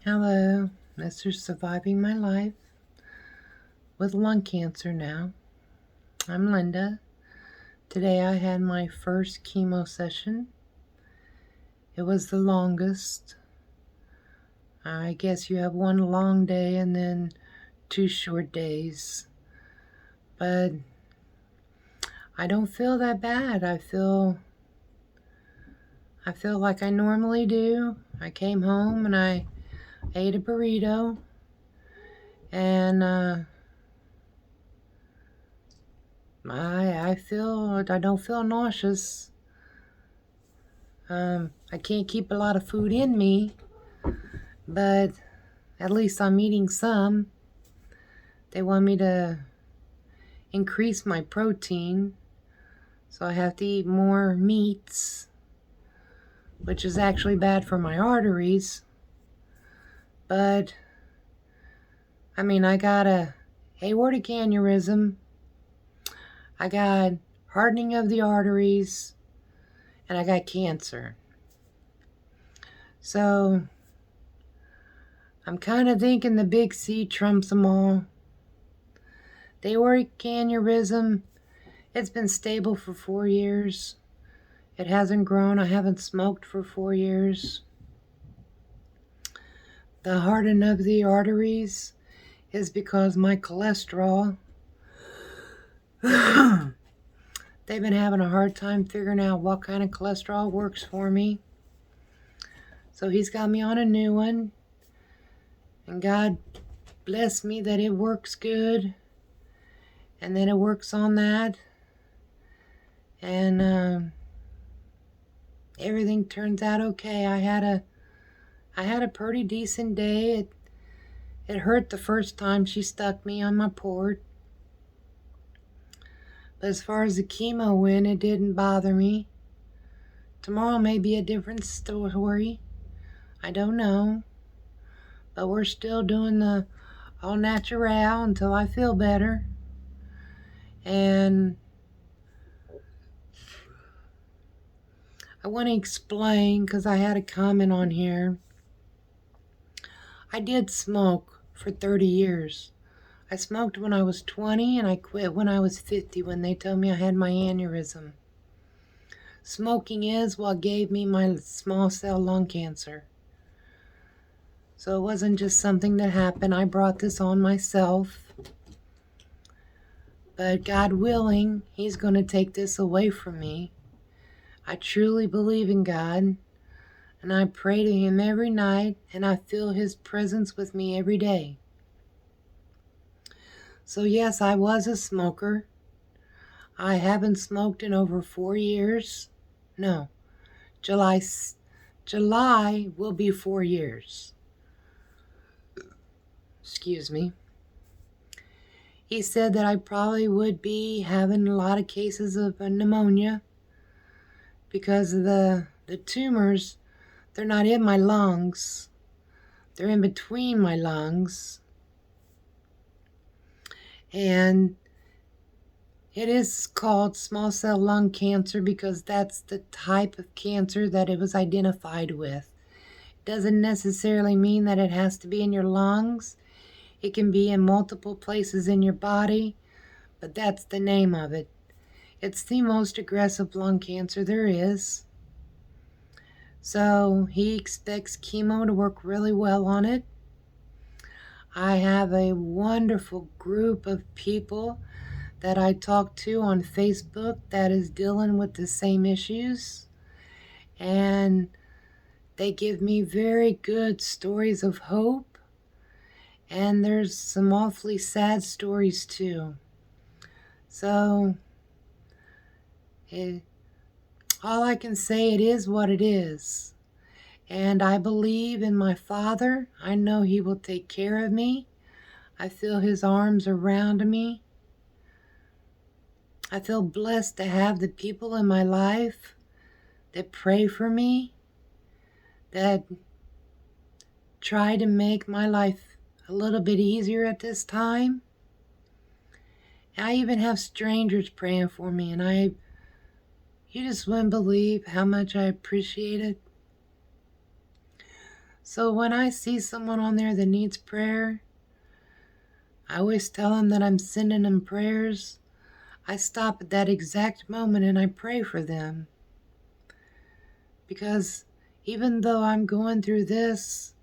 Hello, Mr. Surviving My Life with lung cancer now. I'm Linda. Today I had my first chemo session. It was the longest. I guess you have one long day and then 2 short days. But I don't feel that bad. I feel like I normally do. I came home and I ate a burrito and I don't feel nauseous. I can't keep a lot of food in me, but at least I'm eating some. They want me to increase my protein, so I have to eat more meats, which is actually bad for my arteries. But I got a aortic aneurysm, I got hardening of the arteries, and I got cancer. So I'm kind of thinking the big C trumps them all. The aortic aneurysm, it's been stable for 4 years. It hasn't grown. I haven't smoked for 4 years. The hardening of the arteries is because my cholesterol, they've been having a hard time figuring out what kind of cholesterol works for me. So he's got me on a new one. And God bless me that it works good. And then it works on that. And everything turns out okay. I had a pretty decent day. It hurt the first time she stuck me on my port. But as far as the chemo went, it didn't bother me. Tomorrow may be a different story. I don't know. But we're still doing the all natural until I feel better. And I want to explain, because I had a comment on here. I did smoke for 30 years. I smoked when I was 20 and I quit when I was 50 when they told me I had my aneurysm. Smoking is what gave me my small cell lung cancer. So it wasn't just something that happened. I brought this on myself. But God willing, He's going to take this away from me. I truly believe in God. And I pray to Him every night. And I feel His presence with me every day. So yes, I was a smoker. I haven't smoked in over 4 years. No, July will be 4 years. Excuse me. He said that I probably would be having a lot of cases of pneumonia because of the tumors. They're not in my lungs. They're in between my lungs. And it is called small cell lung cancer because that's the type of cancer that it was identified with. It doesn't necessarily mean that it has to be in your lungs. It can be in multiple places in your body, but that's the name of it. It's the most aggressive lung cancer there is. So he expects chemo to work really well on it. I have a wonderful group of people that I talk to on Facebook that is dealing with the same issues. And they give me very good stories of hope. And there's some awfully sad stories too. So, all I can say, it is what it is. And I believe in my Father. I know He will take care of me. I feel His arms around me. I feel blessed to have the people in my life that pray for me, that try to make my life a little bit easier at this time. I even have strangers praying for me, and you just wouldn't believe how much I appreciate it. So when I see someone on there that needs prayer, I always tell them that I'm sending them prayers. I stop at that exact moment and I pray for them. Because even though I'm going through this,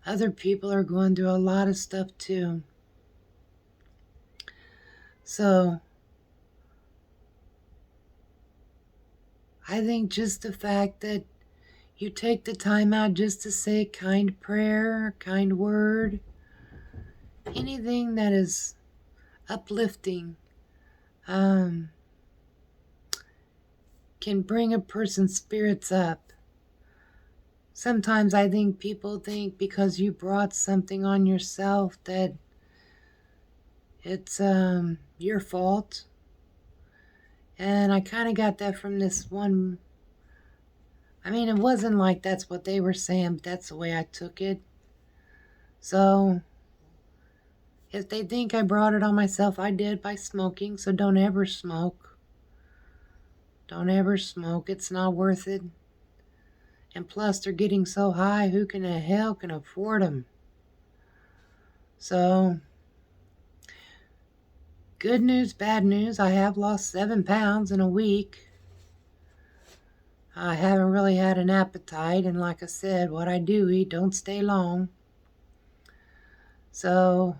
other people are going through a lot of stuff too. So I think just the fact that you take the time out just to say a kind prayer, a kind word, anything that is uplifting, can bring a person's spirits up. Sometimes I think people think because you brought something on yourself that it's your fault. And I kind of got that from this one. I mean, it wasn't like that's what they were saying, but that's the way I took it. So if they think I brought it on myself, I did by smoking. So don't ever smoke. Don't ever smoke. It's not worth it. And plus, they're getting so high, who can the hell can afford them? So, good news, bad news. I have lost 7 pounds in a week. I haven't really had an appetite, and like I said, what I do eat don't stay long. So,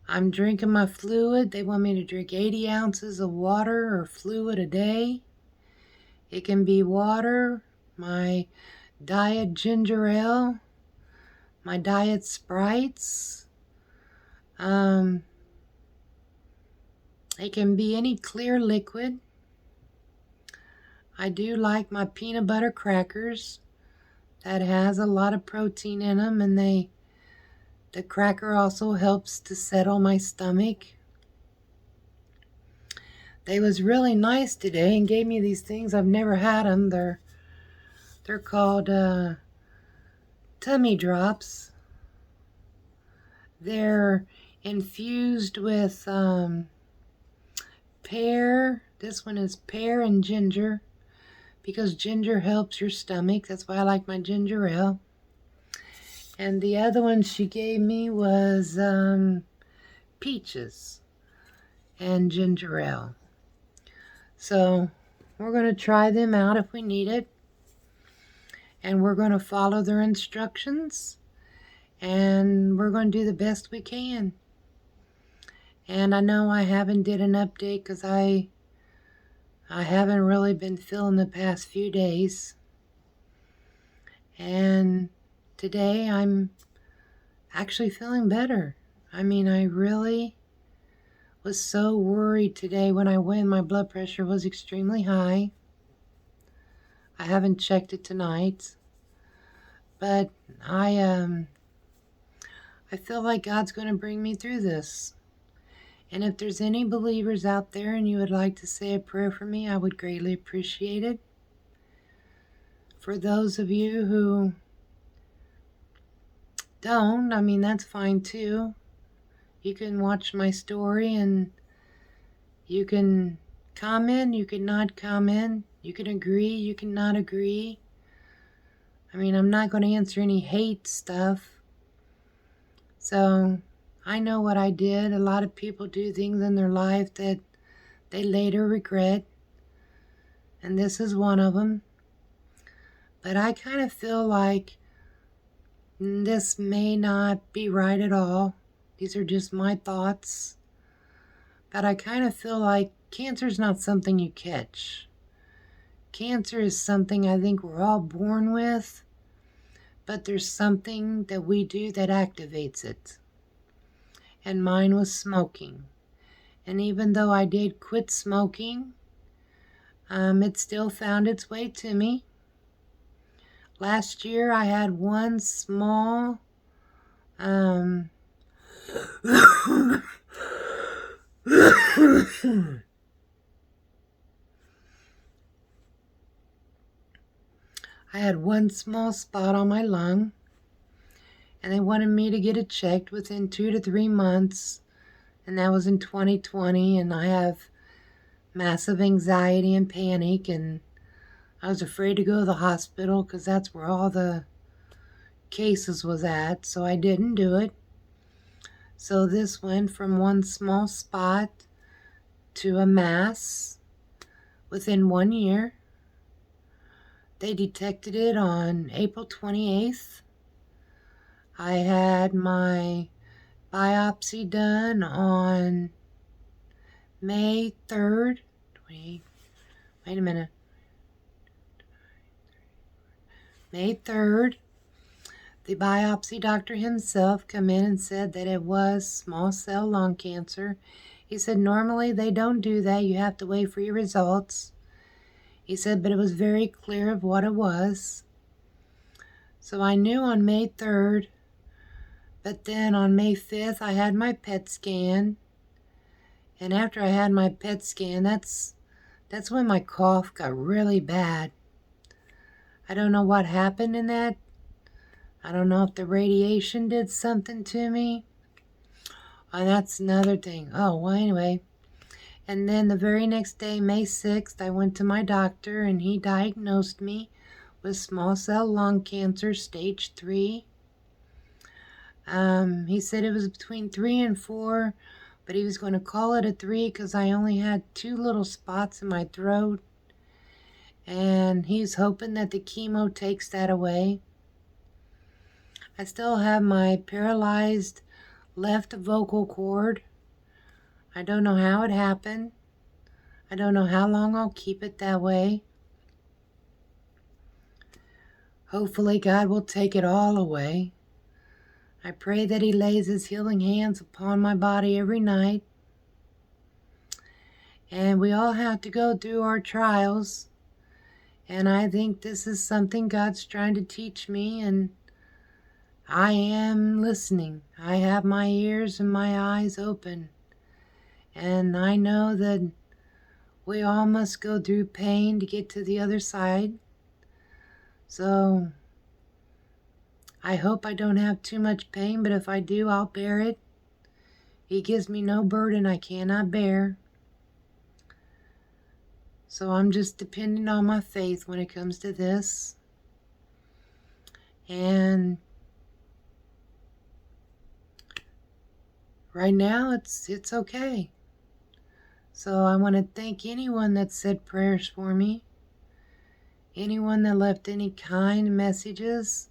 I'm drinking my fluid. They want me to drink 80 ounces of water or fluid a day. It can be water, my diet ginger ale, my diet Sprites. It can be any clear liquid. I do like my peanut butter crackers. That has a lot of protein in them, and the cracker also helps to settle my stomach. They was really nice today and gave me these things. I've never had them. They're called tummy drops. They're infused with pear. This one is pear and ginger, because ginger helps your stomach. That's why I like my ginger ale. And the other one she gave me was peaches and ginger ale. So we're going to try them out if we need it. And we're going to follow their instructions. And we're going to do the best we can. And I know I haven't did an update because I haven't really been feeling the past few days. And today I'm actually feeling better. I mean, I really was so worried today when I went. My blood pressure was extremely high. I haven't checked it tonight. But I feel like God's going to bring me through this. And if there's any believers out there and you would like to say a prayer for me, I would greatly appreciate it. For those of you who don't, I mean, that's fine too. You can watch my story and you can comment, you can not comment, you can agree, you can not agree. I mean, I'm not going to answer any hate stuff. So, I know what I did. A lot of people do things in their life that they later regret. And this is one of them. But I kind of feel like this may not be right at all. These are just my thoughts. But I kind of feel like cancer is not something you catch. Cancer is something I think we're all born with. But there's something that we do that activates it. And mine was smoking. And even though I did quit smoking, it still found its way to me. Last year I had one small I had one small spot on my lung, and they wanted me to get it checked within 2 to 3 months, and that was in 2020, and I have massive anxiety and panic, and I was afraid to go to the hospital because that's where all the cases was at, so I didn't do it. So this went from one small spot to a mass within 1 year. They detected it on April 28th. I had my biopsy done on May 3rd. Wait a minute. May 3rd. The biopsy doctor himself come in and said that it was small cell lung cancer. He said normally they don't do that. You have to wait for your results. He said, but it was very clear of what it was. So I knew on May 3rd, but then on May 5th, I had my PET scan. And after I had my PET scan, that's when my cough got really bad. I don't know what happened in that. I don't know if the radiation did something to me. And that's another thing. Oh, well, anyway. And then the very next day, May 6th, I went to my doctor and he diagnosed me with small cell lung cancer, stage 3. He said it was between 3 and 4, but he was going to call it a 3 because I only had 2 little spots in my throat. And he's hoping that the chemo takes that away. I still have my paralyzed left vocal cord. I don't know how it happened. I don't know how long I'll keep it that way. Hopefully God will take it all away. I pray that He lays His healing hands upon my body every night. And we all have to go through our trials. And I think this is something God's trying to teach me, and I am listening. I have my ears and my eyes open. And I know that we all must go through pain to get to the other side. So I hope I don't have too much pain, but if I do, I'll bear it. He gives me no burden I cannot bear. So I'm just depending on my faith when it comes to this. And right now it's okay. So I want to thank anyone that said prayers for me. Anyone that left any kind messages.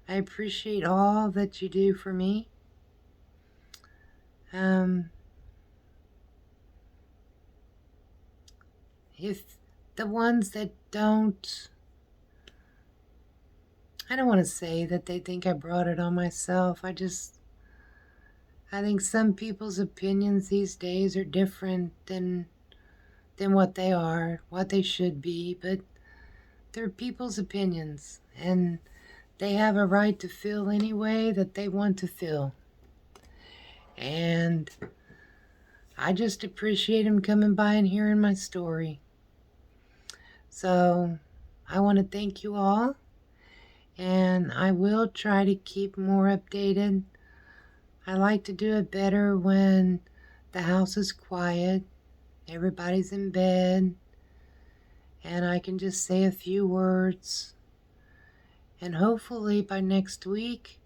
I appreciate all that you do for me. If the ones that don't, I don't want to say that they think I brought it on myself. I think some people's opinions these days are different than what they are, what they should be, but they're people's opinions, and they have a right to feel any way that they want to feel. And I just appreciate them coming by and hearing my story. So I want to thank you all, and I will try to keep more updated. I like to do it better when the house is quiet, everybody's in bed, and I can just say a few words. And hopefully by next week,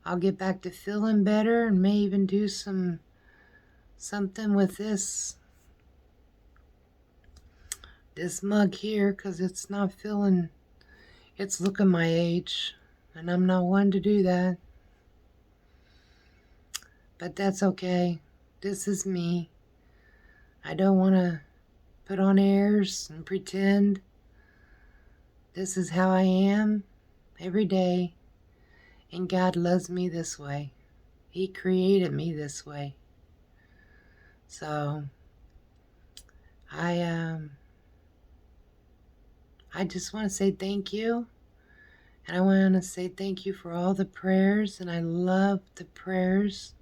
I'll get back to feeling better and may even do something with this mug here, because it's not feeling, it's looking my age, and I'm not one to do that. But that's okay. This is me. I don't want to put on airs and pretend. This is how I am every day. And God loves me this way. He created me this way. So I just want to say thank you. And I want to say thank you for all the prayers. And I love the prayers.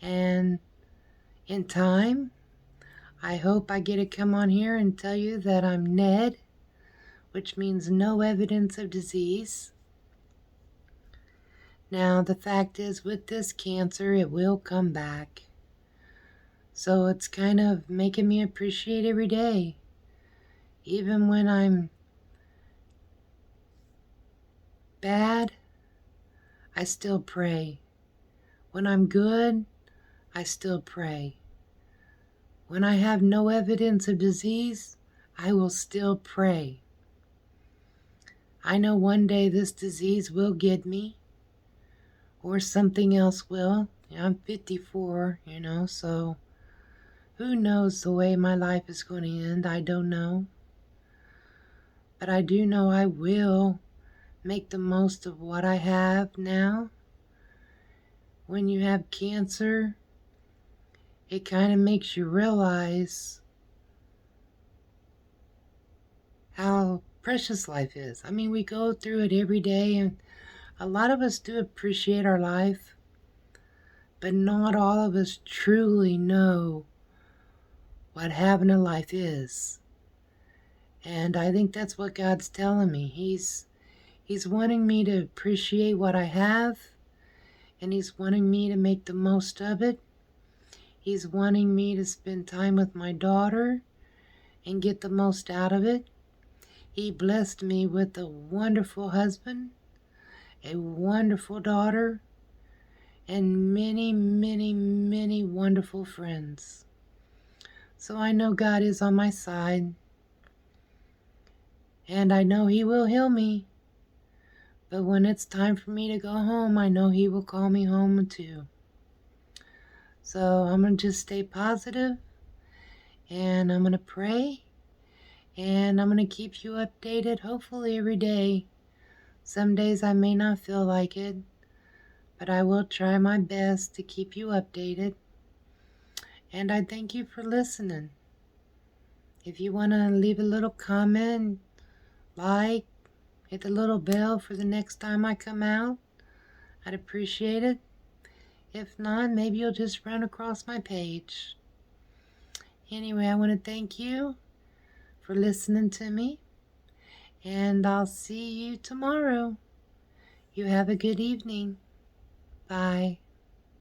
And in time, I hope I get to come on here and tell you that I'm Ned, which means no evidence of disease. Now, the fact is, with this cancer, it will come back. So it's kind of making me appreciate every day. Even when I'm bad, I still pray. When I'm good, I still pray. When I have no evidence of disease, I will still pray. I know one day this disease will get me, or something else will. I'm 54, so who knows the way my life is going to end? I don't know. But I do know I will make the most of what I have now. When you have cancer, it kind of makes you realize how precious life is. I mean, we go through it every day, and a lot of us do appreciate our life, but not all of us truly know what having a life is. And I think that's what God's telling me. He's wanting me to appreciate what I have, and He's wanting me to make the most of it. He's wanting me to spend time with my daughter and get the most out of it. He blessed me with a wonderful husband, a wonderful daughter, and many, many, many wonderful friends. So I know God is on my side, and I know He will heal me. But when it's time for me to go home, I know He will call me home too. So I'm going to just stay positive, and I'm going to pray, and I'm going to keep you updated, hopefully every day. Some days I may not feel like it, but I will try my best to keep you updated. And I thank you for listening. If you want to leave a little comment, like, hit the little bell for the next time I come out, I'd appreciate it. If not, maybe you'll just run across my page. Anyway, I want to thank you for listening to me, and I'll see you tomorrow. You have a good evening. Bye.